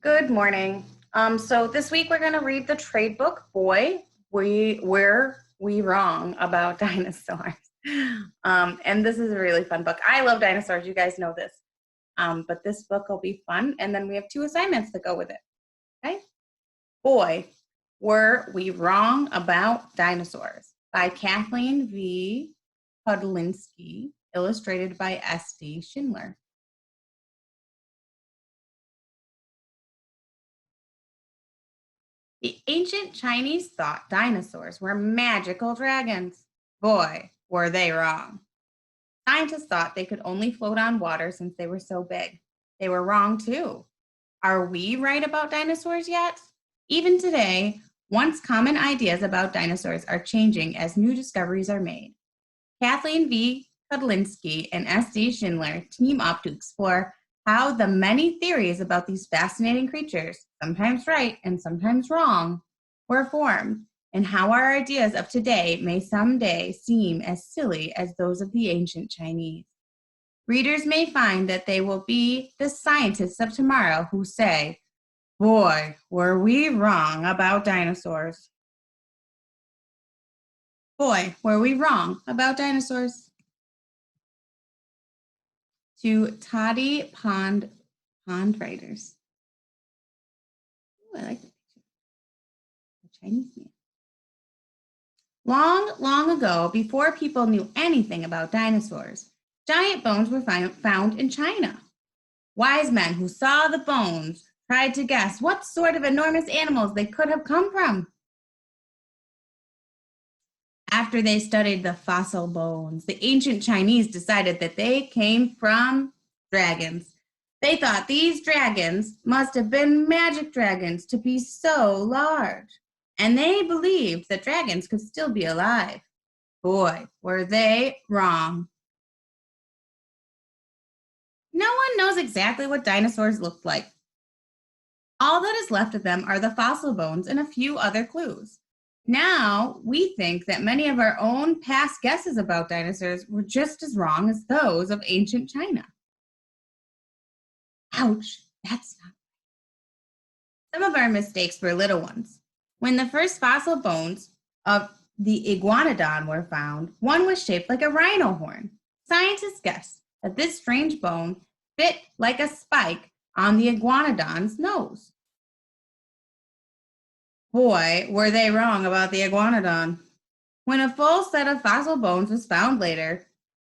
Good morning. So this week we're going to read the trade book, Boy, Were We Wrong About Dinosaurs. And this is a really fun book. I love dinosaurs. You guys know this. But this book will be fun. And then we have 2 assignments that go with it. Okay. Boy, Were We Wrong About Dinosaurs by Kathleen V. Podlinski, illustrated by S.D. Schindler. The ancient Chinese thought dinosaurs were magical dragons. Boy, were they wrong. Scientists thought they could only float on water since they were so big. They were wrong too. Are we right about dinosaurs yet? Even today, once common ideas about dinosaurs are changing as new discoveries are made. Kathleen V. Kudlinski and S.D. Schindler team up to explore how the many theories about these fascinating creatures, sometimes right and sometimes wrong, were formed, and how our ideas of today may someday seem as silly as those of the ancient Chinese. Readers may find that they will be the scientists of tomorrow who say, "Boy, were we wrong about dinosaurs." Boy, were we wrong about dinosaurs. To Toddy Pond Writers. Ooh, I like that picture. The Chinese man. Long, long ago, before people knew anything about dinosaurs, giant bones were found in China. Wise men who saw the bones tried to guess what sort of enormous animals they could have come from. After they studied the fossil bones, the ancient Chinese decided that they came from dragons. They thought these dragons must have been magic dragons to be so large. And they believed that dragons could still be alive. Boy, were they wrong. No one knows exactly what dinosaurs looked like. All that is left of them are the fossil bones and a few other clues. Now, we think that many of our own past guesses about dinosaurs were just as wrong as those of ancient China. Ouch, that's not. Some of our mistakes were little ones. When the first fossil bones of the iguanodon were found, one was shaped like a rhino horn. Scientists guessed that this strange bone fit like a spike on the iguanodon's nose. Boy, were they wrong about the iguanodon. When a full set of fossil bones was found later,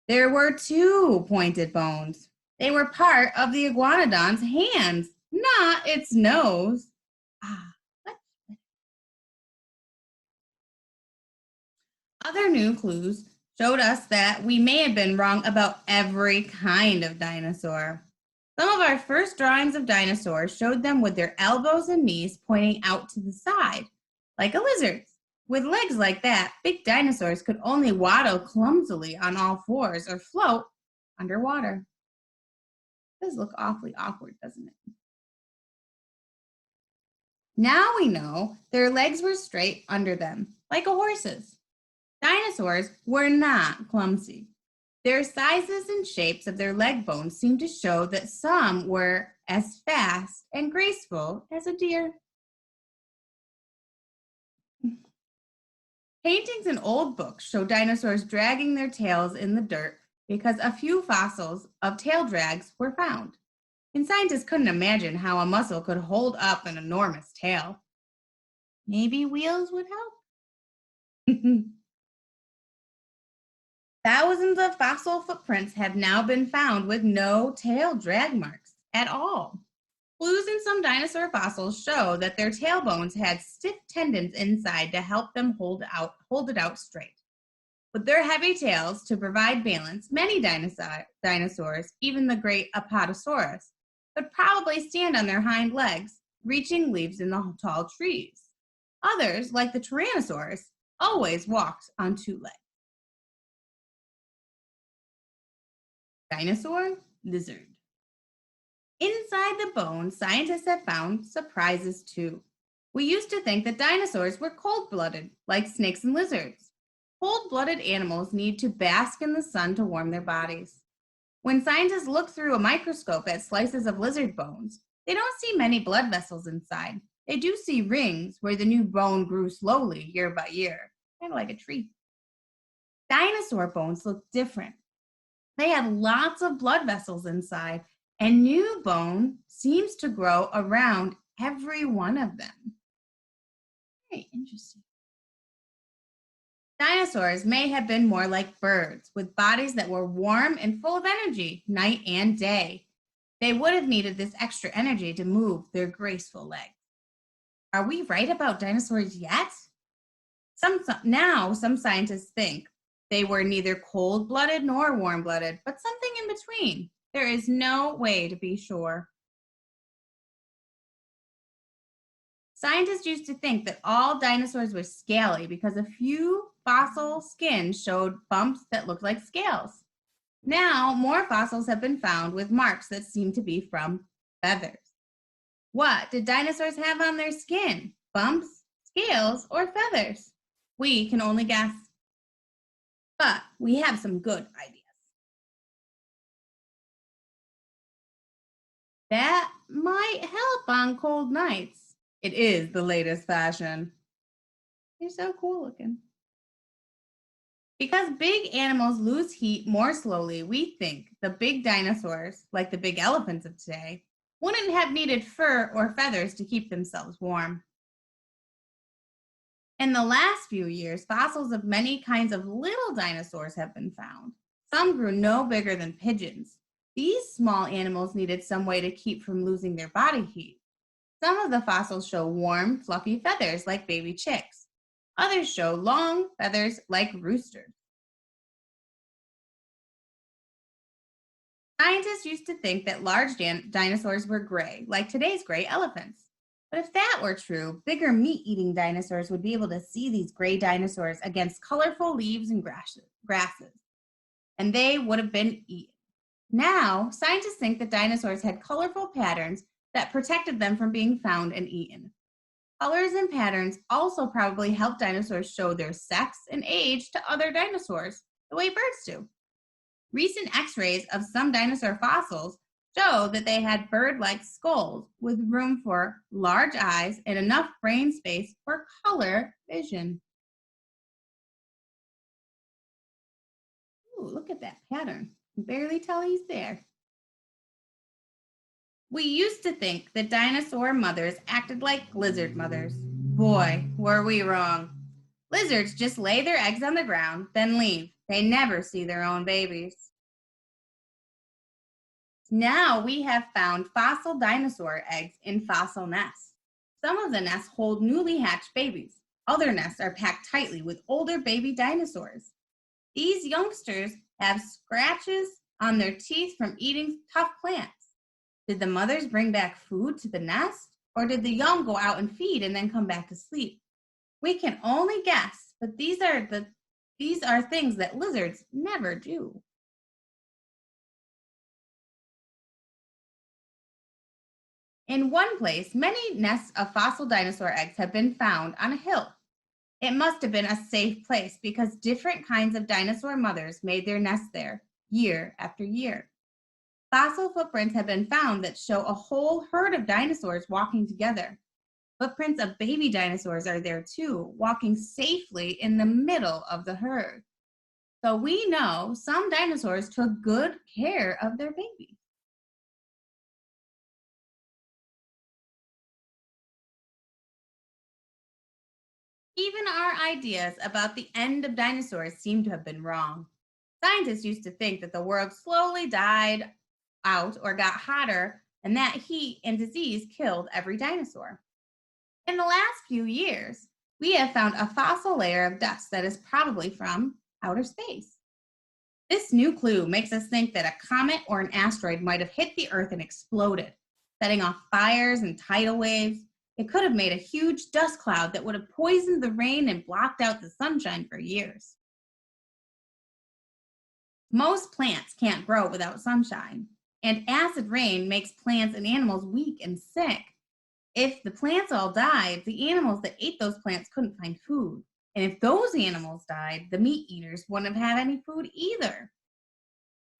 there were 2 pointed bones. They were part of the iguanodon's hands, not its nose. Other new clues showed us that we may have been wrong about every kind of dinosaur. Some of our first drawings of dinosaurs showed them with their elbows and knees pointing out to the side, like a lizard's. With legs like that, big dinosaurs could only waddle clumsily on all 4s or float underwater. It does look awfully awkward, doesn't it? Now we know their legs were straight under them, like a horse's. Dinosaurs were not clumsy. Their sizes and shapes of their leg bones seem to show that some were as fast and graceful as a deer. Paintings and old books show dinosaurs dragging their tails in the dirt because a few fossils of tail drags were found. And scientists couldn't imagine how a mussel could hold up an enormous tail. Maybe wheels would help? Thousands of fossil footprints have now been found with no tail drag marks at all. Clues in some dinosaur fossils show that their tail bones had stiff tendons inside to help them hold it out straight. With their heavy tails to provide balance, many dinosaurs, even the great Apatosaurus, would probably stand on their hind legs, reaching leaves in the tall trees. Others, like the Tyrannosaurus, always walked on 2 legs. Dinosaur, lizard. Inside the bone, scientists have found surprises too. We used to think that dinosaurs were cold-blooded, like snakes and lizards. Cold-blooded animals need to bask in the sun to warm their bodies. When scientists look through a microscope at slices of lizard bones, They don't see many blood vessels inside. They do see rings where the new bone grew slowly year by year, kind of like a tree. Dinosaur bones look different. They had lots of blood vessels inside, and new bone seems to grow around every one of them. Very interesting. Dinosaurs may have been more like birds, with bodies that were warm and full of energy night and day. They would have needed this extra energy to move their graceful legs. Are we right about dinosaurs yet? Some scientists think they were neither cold-blooded nor warm-blooded, but something in between. There is no way to be sure. Scientists used to think that all dinosaurs were scaly because a few fossil skins showed bumps that looked like scales. Now, more fossils have been found with marks that seem to be from feathers. What did dinosaurs have on their skin? Bumps, scales, or feathers? We can only guess. But we have some good ideas. That might help on cold nights. It is the latest fashion. They're so cool looking. Because big animals lose heat more slowly, we think the big dinosaurs, like the big elephants of today, wouldn't have needed fur or feathers to keep themselves warm. In the last few years, fossils of many kinds of little dinosaurs have been found. Some grew no bigger than pigeons. These small animals needed some way to keep from losing their body heat. Some of the fossils show warm, fluffy feathers like baby chicks. Others show long feathers like roosters. Scientists used to think that large dinosaurs were gray, like today's gray elephants. But if that were true, bigger meat-eating dinosaurs would be able to see these gray dinosaurs against colorful leaves and grasses, and they would have been eaten. Now, scientists think that dinosaurs had colorful patterns that protected them from being found and eaten. Colors and patterns also probably help dinosaurs show their sex and age to other dinosaurs, the way birds do. Recent x-rays of some dinosaur fossils show that they had bird-like skulls with room for large eyes and enough brain space for color vision. Ooh, look at that pattern. You can barely tell he's there. We used to think that dinosaur mothers acted like lizard mothers. Boy, were we wrong. Lizards just lay their eggs on the ground, then leave. They never see their own babies. Now we have found fossil dinosaur eggs in fossil nests. Some of the nests hold newly hatched babies. Other nests are packed tightly with older baby dinosaurs. These youngsters have scratches on their teeth from eating tough plants. Did the mothers bring back food to the nest, or did the young go out and feed and then come back to sleep? We can only guess, but these are things that lizards never do. In one place, many nests of fossil dinosaur eggs have been found on a hill. It must have been a safe place because different kinds of dinosaur mothers made their nests there year after year. Fossil footprints have been found that show a whole herd of dinosaurs walking together. Footprints of baby dinosaurs are there too, walking safely in the middle of the herd. So we know some dinosaurs took good care of their babies. Even our ideas about the end of dinosaurs seem to have been wrong. Scientists used to think that the world slowly died out or got hotter, and that heat and disease killed every dinosaur. In the last few years, we have found a fossil layer of dust that is probably from outer space. This new clue makes us think that a comet or an asteroid might have hit the Earth and exploded, setting off fires and tidal waves. It could have made a huge dust cloud that would have poisoned the rain and blocked out the sunshine for years. Most plants can't grow without sunshine, and acid rain makes plants and animals weak and sick. If the plants all died, the animals that ate those plants couldn't find food. And if those animals died, the meat eaters wouldn't have had any food either.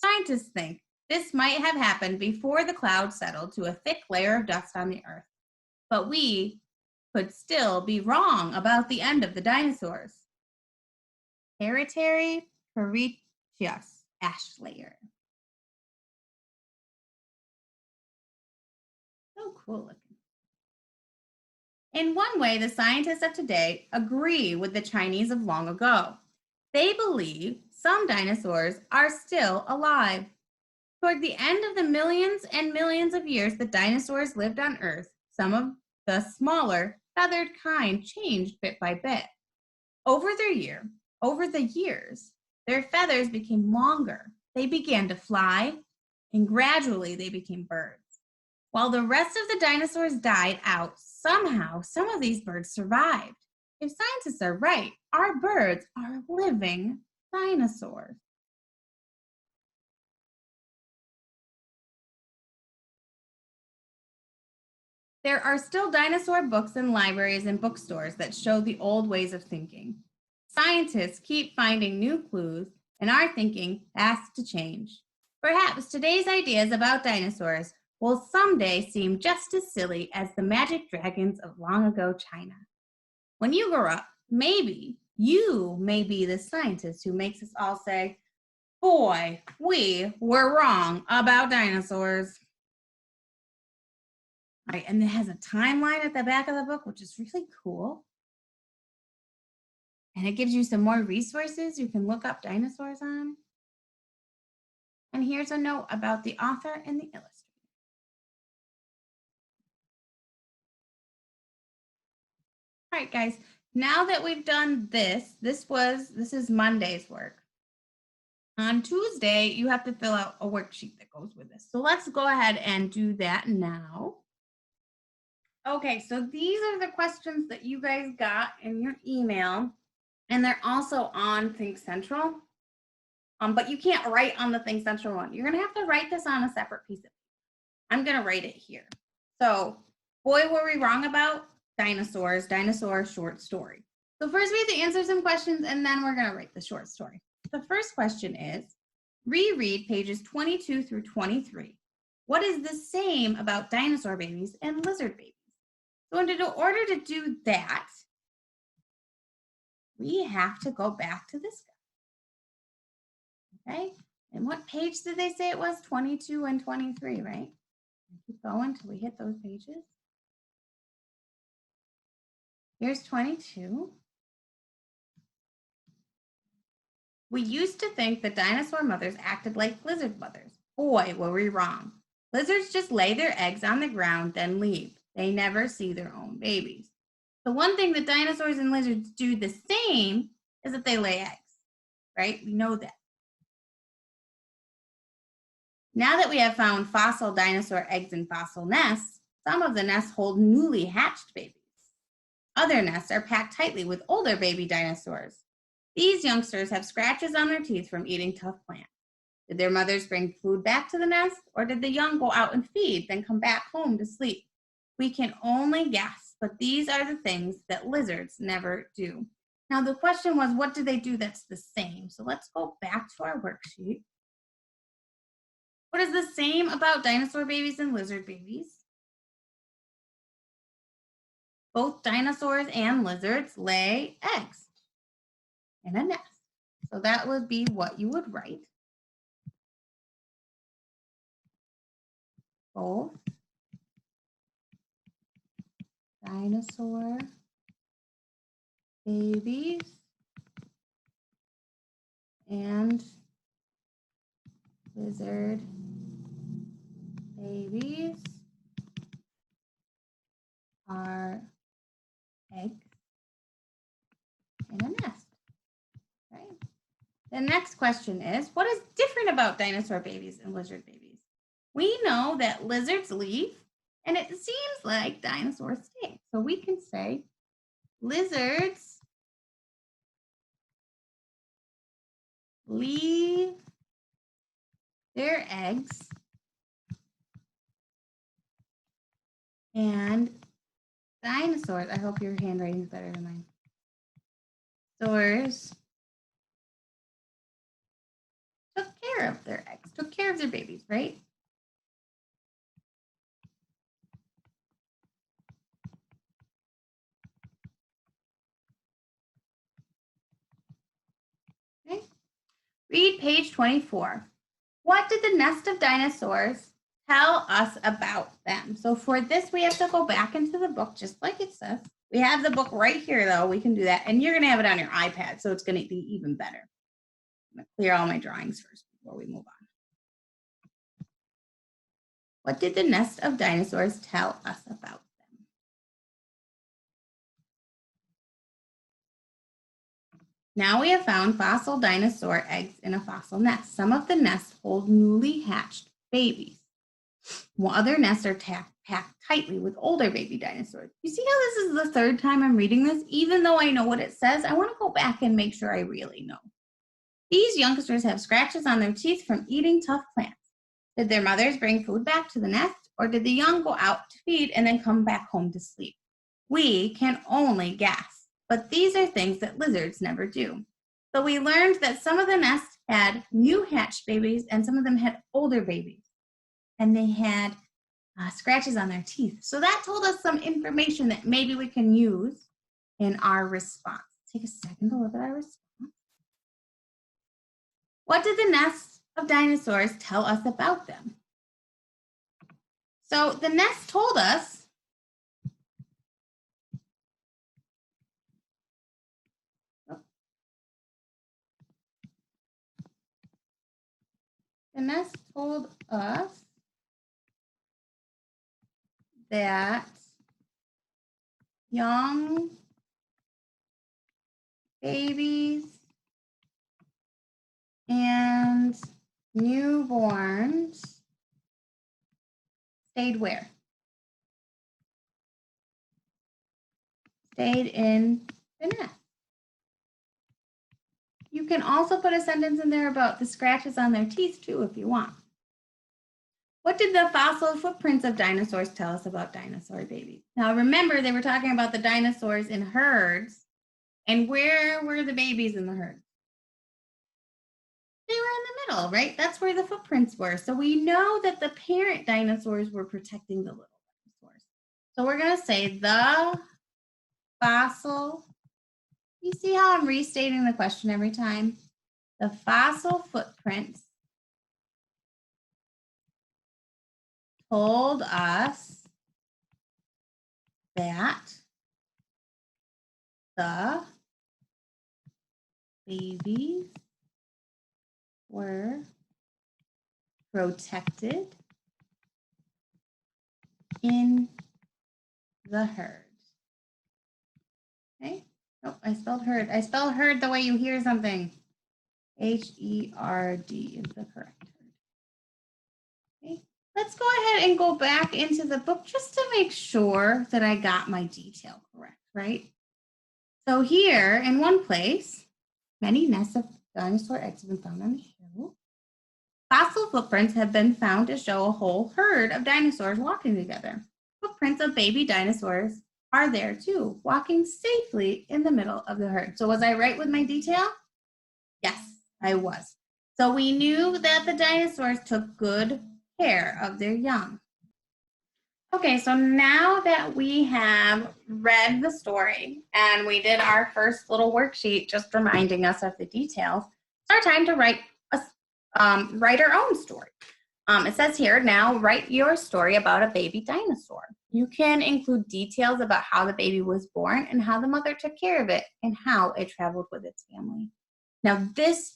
Scientists think This might have happened before the clouds settled to a thick layer of dust on the earth, but we could still be wrong about the end of the dinosaurs. Hereditary Cretaceous ash layer. So cool looking. In one way, the scientists of today agree with the Chinese of long ago. They believe some dinosaurs are still alive. Toward the end of the millions and millions of years that dinosaurs lived on Earth, some of the smaller, feathered kind changed bit by bit. Over the years, their feathers became longer. They began to fly, and gradually they became birds. While the rest of the dinosaurs died out, somehow some of these birds survived. If scientists are right, our birds are living dinosaurs. There are still dinosaur books in libraries and bookstores that show the old ways of thinking. Scientists keep finding new clues, and our thinking has to change. Perhaps today's ideas about dinosaurs will someday seem just as silly as the magic dragons of long ago China. When you grow up, maybe you may be the scientist who makes us all say, boy, we were wrong about dinosaurs. All right, and it has a timeline at the back of the book, which is really cool. And it gives you some more resources you can look up dinosaurs on. And here's a note about the author and the illustrator. All right, guys, now that we've done this, this is Monday's work. On Tuesday, you have to fill out a worksheet that goes with this. So let's go ahead and do that now. Okay, so these are the questions that you guys got in your email, and they're also on Think Central. But you can't write on the Think Central one. You're gonna have to write this on a separate piece of paper. I'm gonna write it here. So, boy, were we wrong about dinosaurs, dinosaur short story. So first we have to answer some questions, and then we're gonna write the short story. The first question is, reread pages 22 through 23. What is the same about dinosaur babies and lizard babies? So in order to do that, we have to go back to this guy. Okay, and what page did they say it was? 22 and 23, right? Keep going until we hit those pages. Here's 22. We used to think that dinosaur mothers acted like lizard mothers. Boy, were we wrong. Lizards just lay their eggs on the ground, then leave. They never see their own babies. The one thing that dinosaurs and lizards do the same is that they lay eggs, right? We know that. Now that we have found fossil dinosaur eggs in fossil nests, some of the nests hold newly hatched babies. Other nests are packed tightly with older baby dinosaurs. These youngsters have scratches on their teeth from eating tough plants. Did their mothers bring food back to the nest, or did the young go out and feed, then come back home to sleep? We can only guess, but these are the things that lizards never do. Now the question was, what do they do that's the same? So let's go back to our worksheet. What is the same about dinosaur babies and lizard babies? Both dinosaurs and lizards lay eggs in a nest. So that would be what you would write. Both dinosaur babies and lizard babies are eggs in a nest. Right? The next question is, what is different about dinosaur babies and lizard babies? We know that lizards leave, and it seems like dinosaurs stay. So we can say lizards leave their eggs and dinosaurs, I hope your handwriting is better than mine. Dinosaurs took care of their eggs, took care of their babies, right? Okay. Read page 24. What did the nest of dinosaurs tell us about them? So for this, we have to go back into the book, just like it says. We have the book right here, though. We can do that. And you're going to have it on your iPad, so it's going to be even better. I'm going to clear all my drawings first before we move on. What did the nest of dinosaurs tell us about them? Now we have found fossil dinosaur eggs in a fossil nest. Some of the nests hold newly hatched babies, while other nests are packed tightly with older baby dinosaurs. You see how this is the third time I'm reading this? Even though I know what it says, I want to go back and make sure I really know. These youngsters have scratches on their teeth from eating tough plants. Did their mothers bring food back to the nest, or did the young go out to feed and then come back home to sleep? We can only guess, but these are things that lizards never do. So we learned that some of the nests had new hatched babies and some of them had older babies. And they had scratches on their teeth. So that told us some information that maybe we can use in our response. Take a second to look at our response. What did the nests of dinosaurs tell us about them? So the nest told us that young babies and newborns stayed where? Stayed in the nest. You can also put a sentence in there about the scratches on their teeth too, if you want. What did the fossil footprints of dinosaurs tell us about dinosaur babies? Now remember, they were talking about the dinosaurs in herds. And where were the babies in the herd? They were in the middle, right? That's where the footprints were. So we know that the parent dinosaurs were protecting the little dinosaurs. So we're going to say the fossil. You see how I'm restating the question every time? The fossil footprints told us that the babies were protected in the herd. Okay. Oh, I spelled herd. I spelled herd the way you hear something. H-E-R-D is the correct herd. Okay. Let's go ahead and go back into the book just to make sure that I got my detail correct, right? So here in one place, many nests of dinosaur eggs have been found on the hill. Fossil footprints have been found to show a whole herd of dinosaurs walking together. Footprints of baby dinosaurs are there too, walking safely in the middle of the herd. So was I right with my detail? Yes, I was. So we knew that the dinosaurs took good care of their young. Okay, so now that we have read the story and we did our first little worksheet just reminding us of the details, it's our time to write our own story. It says here, now write your story about a baby dinosaur. You can include details about how the baby was born and how the mother took care of it and how it traveled with its family. Now, this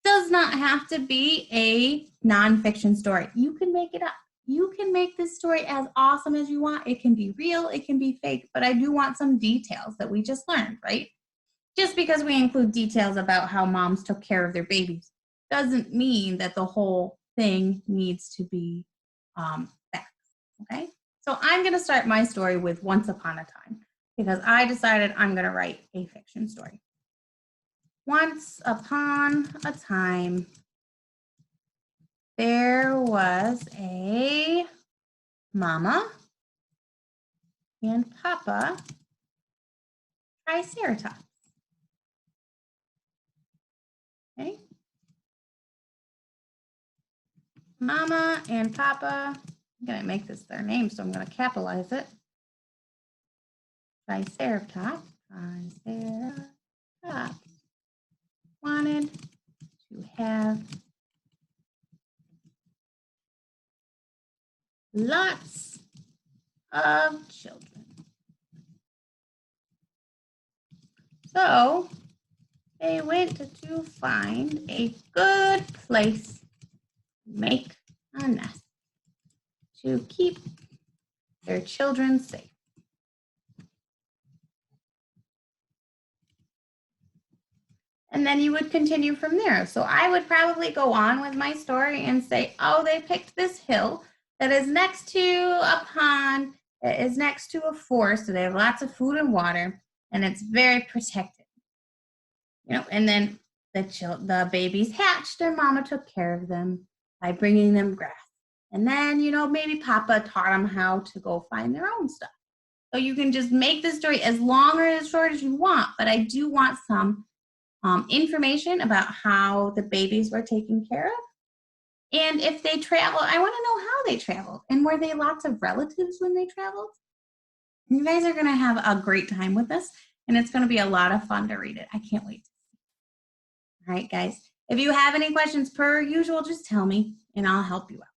does not have to be a nonfiction story. You can make it up. You can make this story as awesome as you want. It can be real, it can be fake, but I do want some details that we just learned, right? Just because we include details about how moms took care of their babies doesn't mean that the whole thing needs to be facts, okay? So I'm going to start my story with Once Upon a Time because I decided I'm going to write a fiction story. Once upon a time, there was a mama and papa triceratops. Okay. Mama and Papa, I'm going to make this their name, so I'm going to capitalize it. Triceratops wanted to have lots of children. So they went to find a good place to make a nest to keep their children safe. And then you would continue from there. So I would probably go on with my story and say, oh, they picked this hill that is next to a pond, that is next to a forest, so they have lots of food and water, and it's very protected. You know, and then the babies hatched and Mama took care of them by bringing them grass. And then, you know, maybe Papa taught them how to go find their own stuff. So you can just make the story as long or as short as you want, but I do want some information about how the babies were taken care of. And if they travel, I want to know how they traveled. And were they lots of relatives when they traveled? You guys are going to have a great time with this, and it's going to be a lot of fun to read it. I can't wait. All right, guys. If you have any questions per usual, just tell me, and I'll help you out.